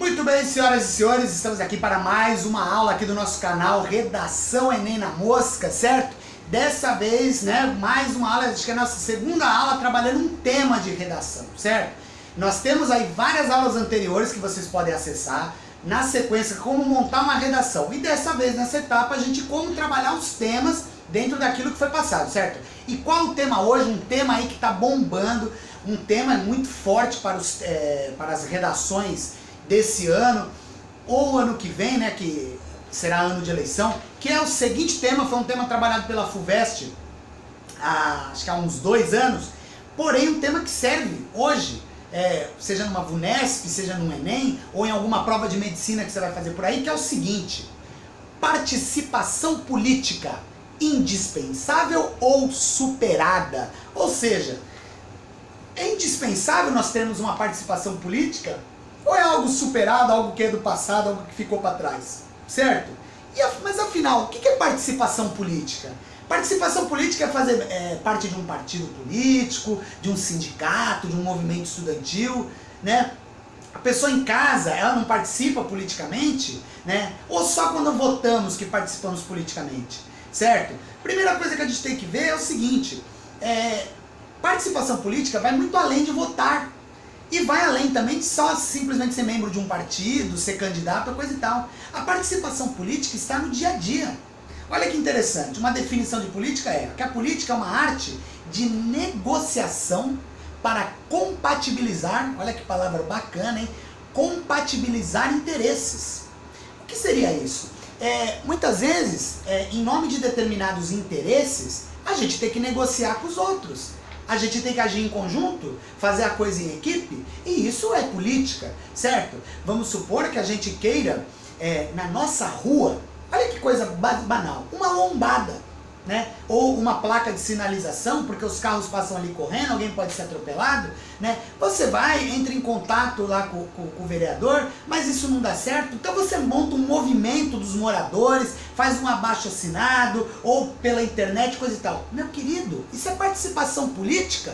Muito bem, senhoras e senhores, estamos aqui para mais uma aula aqui do nosso canal Redação Enem na Mosca, certo? Dessa vez, mais uma aula, acho que é a nossa segunda aula trabalhando um tema de redação, certo? Nós temos aí várias aulas anteriores que vocês podem acessar, na sequência, como montar uma redação. E dessa vez, nessa etapa, a gente como trabalhar os temas dentro daquilo que foi passado, certo? E qual o tema hoje? Um tema aí que está bombando, um tema muito forte para as redações desse ano, ou ano que vem, que será ano de eleição, que é o seguinte tema, foi um tema trabalhado pela FUVEST, acho que há uns 2 anos, porém um tema que serve hoje, seja numa VUNESP, seja no Enem, ou em alguma prova de medicina que você vai fazer por aí, que é o seguinte: participação política, indispensável ou superada? Ou seja, é indispensável nós termos uma participação política? Ou é algo superado, algo que é do passado, algo que ficou para trás? Certo? Mas afinal, o que é participação política? Participação política é fazer parte de um partido político, de um sindicato, de um movimento estudantil, A pessoa em casa, ela não participa politicamente, Ou só quando votamos que participamos politicamente, certo? Primeira coisa que a gente tem que ver é o seguinte, participação política vai muito além de votar. E vai além também de só simplesmente ser membro de um partido, ser candidato, coisa e tal. A participação política está no dia a dia. Olha que interessante, uma definição de política é que a política é uma arte de negociação para compatibilizar, olha que palavra bacana, hein? Compatibilizar interesses. O que seria isso? Muitas vezes, em nome de determinados interesses, a gente tem que negociar com os outros. A gente tem que agir em conjunto, fazer a coisa em equipe, e isso é política, certo? Vamos supor que a gente queira, na nossa rua, olha que coisa banal, uma lombada, Ou uma placa de sinalização, porque os carros passam ali correndo, alguém pode ser atropelado, Você vai, entra em contato lá com o vereador, mas isso não dá certo, então você monta um movimento dos moradores, faz um abaixo-assinado, ou pela internet, coisa e tal. Meu querido, isso é participação política?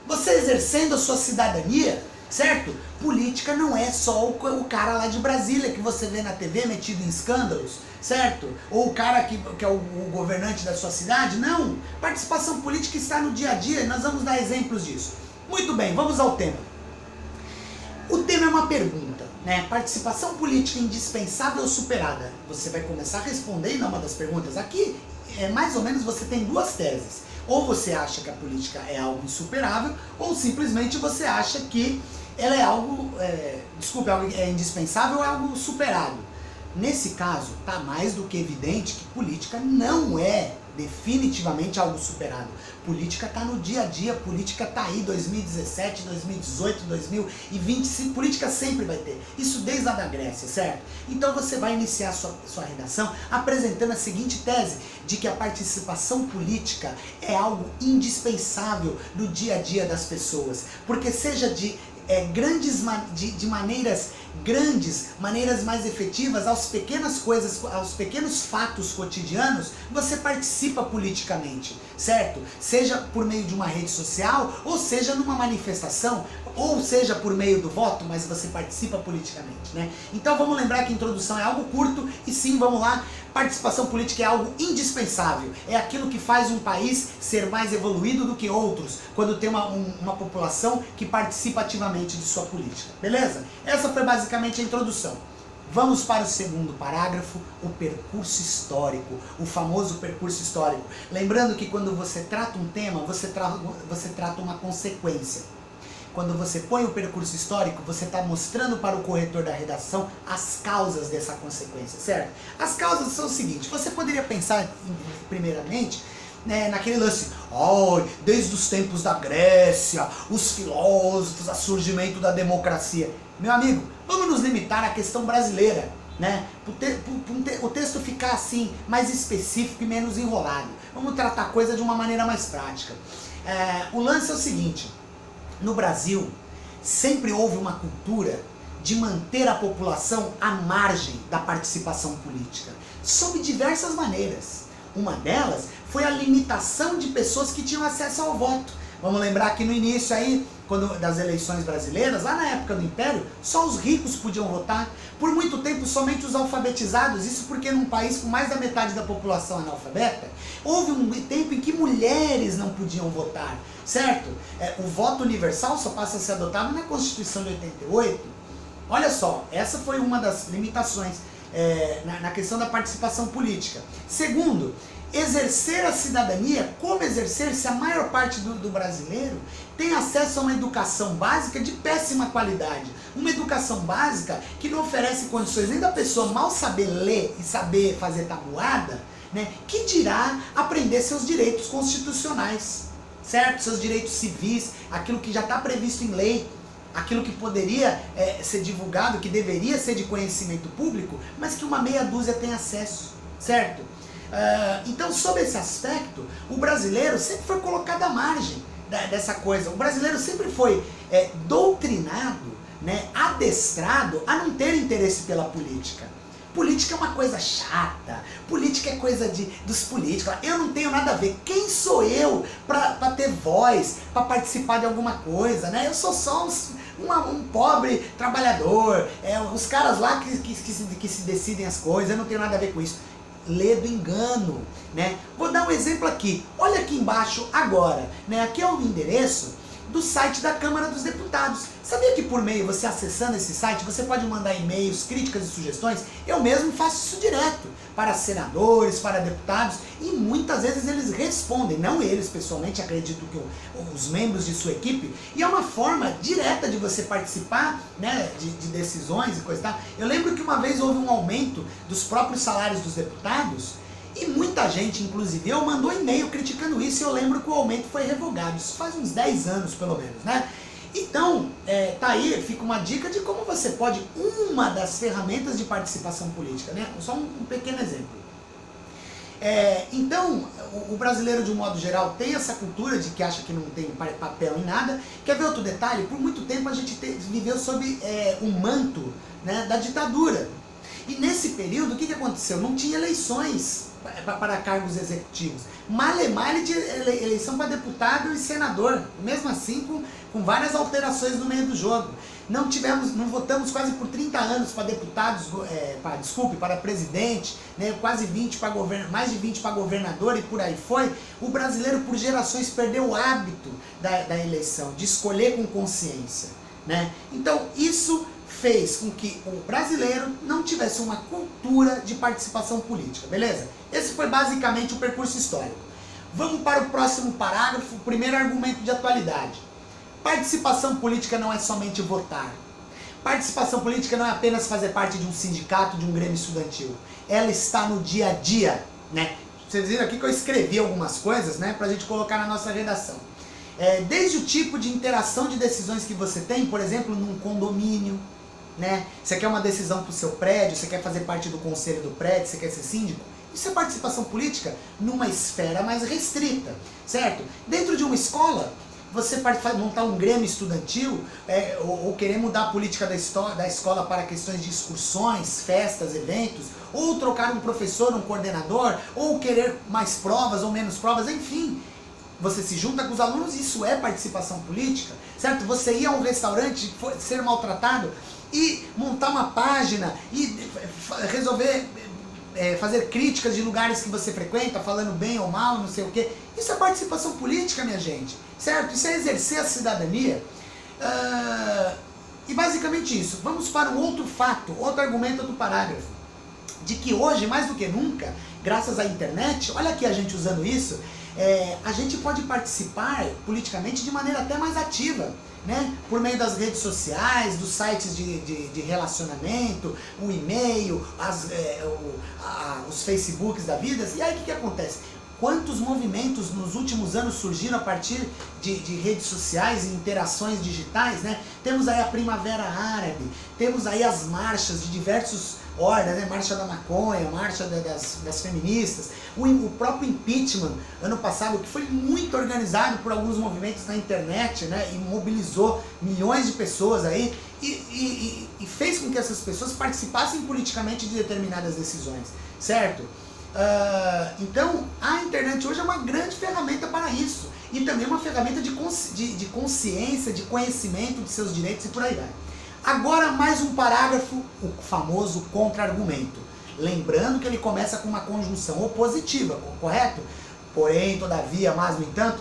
Você exercendo a sua cidadania, certo? Política não é só o cara lá de Brasília que você vê na TV metido em escândalos, certo? Ou o cara que é o governante da sua cidade, não. Participação política está no dia a dia e nós vamos dar exemplos disso. Muito bem, vamos ao tema. O tema é uma pergunta, Participação política indispensável ou superada? Você vai começar respondendo a uma das perguntas. Aqui, mais ou menos, você tem 2 teses. Ou você acha que a política é algo insuperável, ou simplesmente você acha que ela é algo, algo é indispensável ou é algo superado. Nesse caso, está mais do que evidente que política não é definitivamente algo superado. Política está no dia a dia, política está aí 2017, 2018, 2020, política sempre vai ter. Isso desde lá da Grécia, certo? Então você vai iniciar sua redação apresentando a seguinte tese, de que a participação política é algo indispensável no dia a dia das pessoas. Porque seja de maneiras grandes, maneiras mais efetivas, aos pequenas coisas, aos pequenos fatos cotidianos, você participa politicamente, certo? Seja por meio de uma rede social, ou seja numa manifestação, ou seja por meio do voto, mas você participa politicamente, Então vamos lembrar que a introdução é algo curto, e sim, vamos lá, participação política é algo indispensável, é aquilo que faz um país ser mais evoluído do que outros, quando tem uma população que participa ativamente de sua política, beleza? Essa foi basicamente a introdução. Vamos para o segundo parágrafo, o percurso histórico, o famoso percurso histórico. Lembrando que quando você trata um tema, você trata uma consequência. Quando você põe o percurso histórico, você está mostrando para o corretor da redação as causas dessa consequência, certo? As causas são o seguinte, você poderia pensar, primeiramente, naquele lance, desde os tempos da Grécia, os filósofos, o surgimento da democracia. Meu amigo, vamos nos limitar à questão brasileira, o texto ficar assim, mais específico e menos enrolado. Vamos tratar a coisa de uma maneira mais prática. O lance é o seguinte, no Brasil, sempre houve uma cultura de manter a população à margem da participação política, sob diversas maneiras. Uma delas foi a limitação de pessoas que tinham acesso ao voto. Vamos lembrar que no início aí, das eleições brasileiras, lá na época do Império, só os ricos podiam votar. Por muito tempo, somente os alfabetizados. Isso porque num país com mais da metade da população analfabeta, houve um tempo em que mulheres não podiam votar, certo? O voto universal só passa a ser adotado na Constituição de 88. Olha só, essa foi uma das limitações na questão da participação política. Segundo, exercer a cidadania, como exercer se a maior parte do brasileiro tem acesso a uma educação básica de péssima qualidade. Uma educação básica que não oferece condições nem da pessoa mal saber ler e saber fazer tabuada, né, que dirá aprender seus direitos constitucionais, certo? Seus direitos civis, aquilo que já está previsto em lei, aquilo que poderia ser divulgado, que deveria ser de conhecimento público, mas que uma meia dúzia tem acesso, certo? Então, sob esse aspecto, o brasileiro sempre foi colocado à margem dessa coisa. O brasileiro sempre foi doutrinado, né, adestrado a não ter interesse pela política. Política é uma coisa chata, política é coisa dos políticos. Eu não tenho nada a ver. Quem sou eu para ter voz, para participar de alguma coisa, né? Eu sou só um pobre trabalhador, os caras lá que se decidem as coisas, eu não tenho nada a ver com isso. Ledo engano, né? Vou dar um exemplo aqui. Olha aqui embaixo agora, né? Aqui é o endereço do site da Câmara dos Deputados. Sabia que por meio, você acessando esse site, você pode mandar e-mails, críticas e sugestões? Eu mesmo faço isso direto para senadores, para deputados, e muitas vezes eles respondem, não eles pessoalmente, acredito que os membros de sua equipe, e é uma forma direta de você participar, né, de decisões e coisa e tal. Eu lembro que uma vez houve um aumento dos próprios salários dos deputados, e muita gente, inclusive eu, mandou e-mail criticando isso, e eu lembro que o aumento foi revogado. Isso faz uns 10 anos, pelo menos, né? Então, tá aí, fica uma dica de como você pode, uma das ferramentas de participação política, né? Só um pequeno exemplo. Então, o brasileiro, de um modo geral, tem essa cultura de que acha que não tem papel em nada. Quer ver outro detalhe? Por muito tempo a gente viveu sob o manto, né, da ditadura. E nesse período, o que aconteceu? Não tinha eleições para cargos executivos. Male tinha eleição para deputado e senador, mesmo assim com várias alterações no meio do jogo. Não votamos quase por 30 anos para deputados, para presidente, né, quase 20 para mais de 20 para governador e por aí foi. O brasileiro por gerações perdeu o hábito da eleição, de escolher com consciência, né? Então isso fez com que o brasileiro não tivesse uma cultura de participação política, beleza? Esse foi basicamente o percurso histórico. Vamos para o próximo parágrafo, o primeiro argumento de atualidade. Participação política não é somente votar. Participação política não é apenas fazer parte de um sindicato, de um grêmio estudantil. Ela está no dia a dia, né? Vocês viram aqui que eu escrevi algumas coisas, né, pra gente colocar na nossa redação. Desde o tipo de interação de decisões que você tem, por exemplo, num condomínio, né? Você quer uma decisão para o seu prédio, você quer fazer parte do conselho do prédio, você quer ser síndico? Isso é participação política numa esfera mais restrita, certo? Dentro de uma escola, você pode montar um grêmio estudantil, ou querer mudar a política da escola para questões de excursões, festas, eventos, ou trocar um professor, um coordenador, ou querer mais provas ou menos provas, enfim. Você se junta com os alunos, isso é participação política, certo? Você ir a um restaurante, ser maltratado e montar uma página e resolver fazer críticas de lugares que você frequenta, falando bem ou mal, não sei o quê. Isso é participação política, minha gente, certo? Isso é exercer a cidadania. E basicamente isso. Vamos para um outro fato, outro argumento do parágrafo, de que hoje, mais do que nunca, graças à internet, olha aqui a gente usando isso, a gente pode participar politicamente de maneira até mais ativa, né? Por meio das redes sociais, dos sites de relacionamento, o e-mail, os Facebooks da vida. E aí o que acontece? Quantos movimentos nos últimos anos surgiram a partir de redes sociais e interações digitais, né? Temos aí a Primavera Árabe, temos aí as marchas de diversos ordens, né? Marcha da maconha, marcha das feministas, o próprio impeachment, ano passado, que foi muito organizado por alguns movimentos na internet, né? E mobilizou milhões de pessoas aí e fez com que essas pessoas participassem politicamente de determinadas decisões, certo? Então, a internet hoje é uma grande ferramenta para isso. e também uma ferramenta de consciência, de conhecimento de seus direitos e por aí vai. Agora mais um parágrafo, o famoso contra-argumento. Lembrando que ele começa com uma conjunção opositiva, correto? Porém, todavia, mas, no entanto.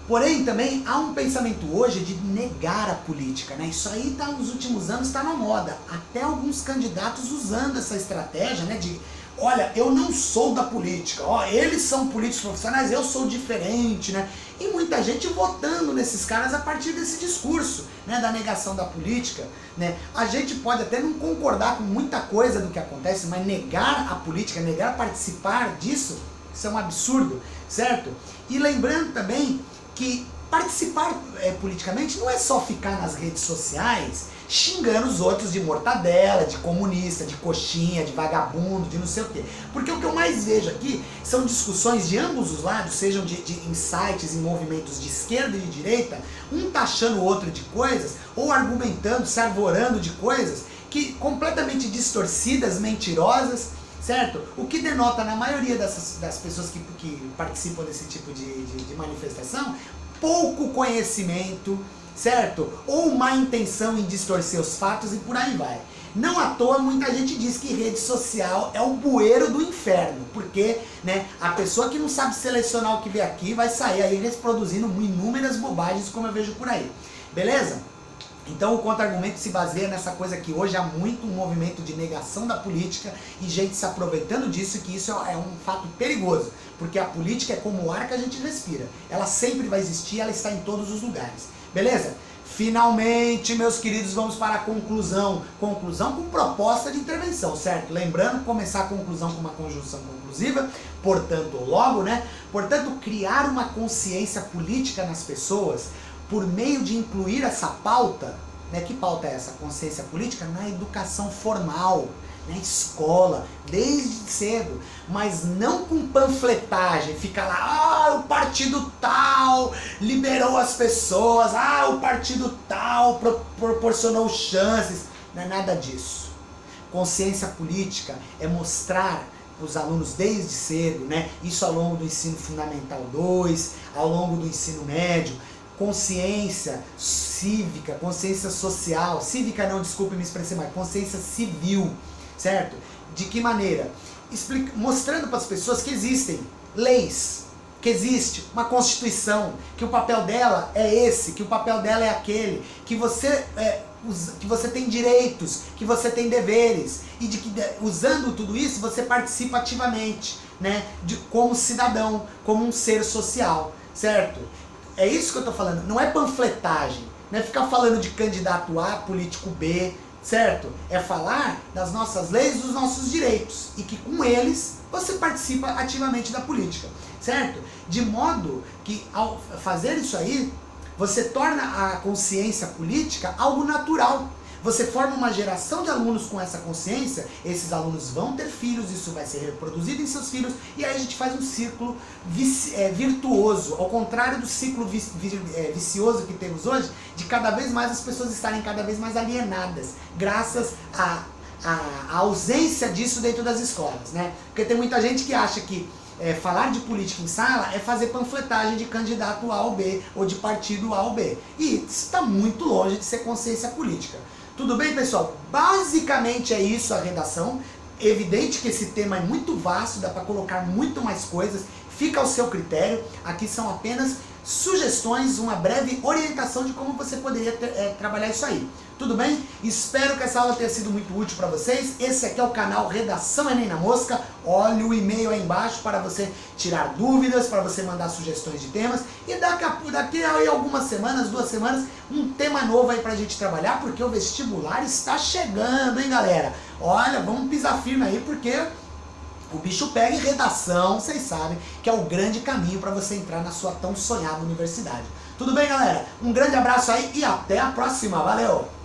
Porém, também há um pensamento hoje de negar a política, né? Isso aí tá, nos últimos anos está na moda. Até alguns candidatos usando essa estratégia, né? De, olha, eu não sou da política, ó, eles são políticos profissionais, eu sou diferente, né? E muita gente votando nesses caras a partir desse discurso, né? Da negação da política, né? A gente pode até não concordar com muita coisa do que acontece, mas negar a política, negar participar disso, isso é um absurdo, certo? E lembrando também que participar politicamente não é só ficar nas redes sociais xingando os outros de mortadela, de comunista, de coxinha, de vagabundo, de não sei o quê. Porque o que eu mais vejo aqui são discussões de ambos os lados, sejam de insights em movimentos de esquerda e de direita, um taxando o outro de coisas, ou argumentando, se arvorando de coisas que completamente distorcidas, mentirosas, certo? O que denota na maioria das pessoas que participam desse tipo de manifestação, pouco conhecimento, certo? Ou má intenção em distorcer os fatos e por aí vai. Não à toa muita gente diz que rede social é o bueiro do inferno, porque, né, a pessoa que não sabe selecionar o que vê aqui vai sair aí reproduzindo inúmeras bobagens como eu vejo por aí. Beleza? Então o contra-argumento se baseia nessa coisa que hoje há muito um movimento de negação da política e gente se aproveitando disso, que isso é um fato perigoso, porque a política é como o ar que a gente respira, ela sempre vai existir, ela está em todos os lugares, beleza? Finalmente, meus queridos, vamos para a conclusão. Conclusão com proposta de intervenção, certo? Lembrando, começar a conclusão com uma conjunção conclusiva, portanto, logo, né? Portanto, criar uma consciência política nas pessoas por meio de incluir essa pauta, né? Que pauta é essa? Consciência política na educação formal, na escola, desde cedo, mas não com panfletagem, fica lá, o partido tal liberou as pessoas, o partido tal proporcionou chances, não é nada disso. Consciência política é mostrar os alunos desde cedo, né? Isso ao longo do ensino fundamental 2, ao longo do ensino médio, consciência cívica, consciência social, cívica não, desculpe me expressar mais, consciência civil, certo? De que maneira? Mostrando para as pessoas que existem leis, que existe uma Constituição, que o papel dela é esse, que o papel dela é aquele, que você tem direitos, que você tem deveres, e de que usando tudo isso você participa ativamente, né? Como cidadão, como um ser social, certo? É isso que eu tô falando, não é panfletagem, não é ficar falando de candidato A, político B, certo? É falar das nossas leis, dos nossos direitos, e que com eles você participa ativamente da política, certo? De modo que ao fazer isso aí, você torna a consciência política algo natural. Você forma uma geração de alunos com essa consciência, esses alunos vão ter filhos, isso vai ser reproduzido em seus filhos, e aí a gente faz um círculo virtuoso, ao contrário do ciclo vicioso que temos hoje, de cada vez mais as pessoas estarem cada vez mais alienadas, graças à ausência disso dentro das escolas, né? Porque tem muita gente que acha que falar de política em sala é fazer panfletagem de candidato A ou B, ou de partido A ou B, e isso está muito longe de ser consciência política. Tudo bem, pessoal? Basicamente é isso a redação. Evidente que esse tema é muito vasto, dá para colocar muito mais coisas, fica ao seu critério. Aqui são apenas sugestões, uma breve orientação de como você poderia trabalhar isso aí. Tudo bem? Espero que essa aula tenha sido muito útil para vocês. Esse aqui é o canal Redação Enem na Mosca. Olha o e-mail aí embaixo para você tirar dúvidas, para você mandar sugestões de temas. E daqui a algumas semanas, 2 semanas, um tema novo aí para a gente trabalhar, porque o vestibular está chegando, hein, galera? Olha, vamos pisar firme aí, porque o bicho pega em redação, vocês sabem, que é o grande caminho para você entrar na sua tão sonhada universidade. Tudo bem, galera? Um grande abraço aí e até a próxima. Valeu!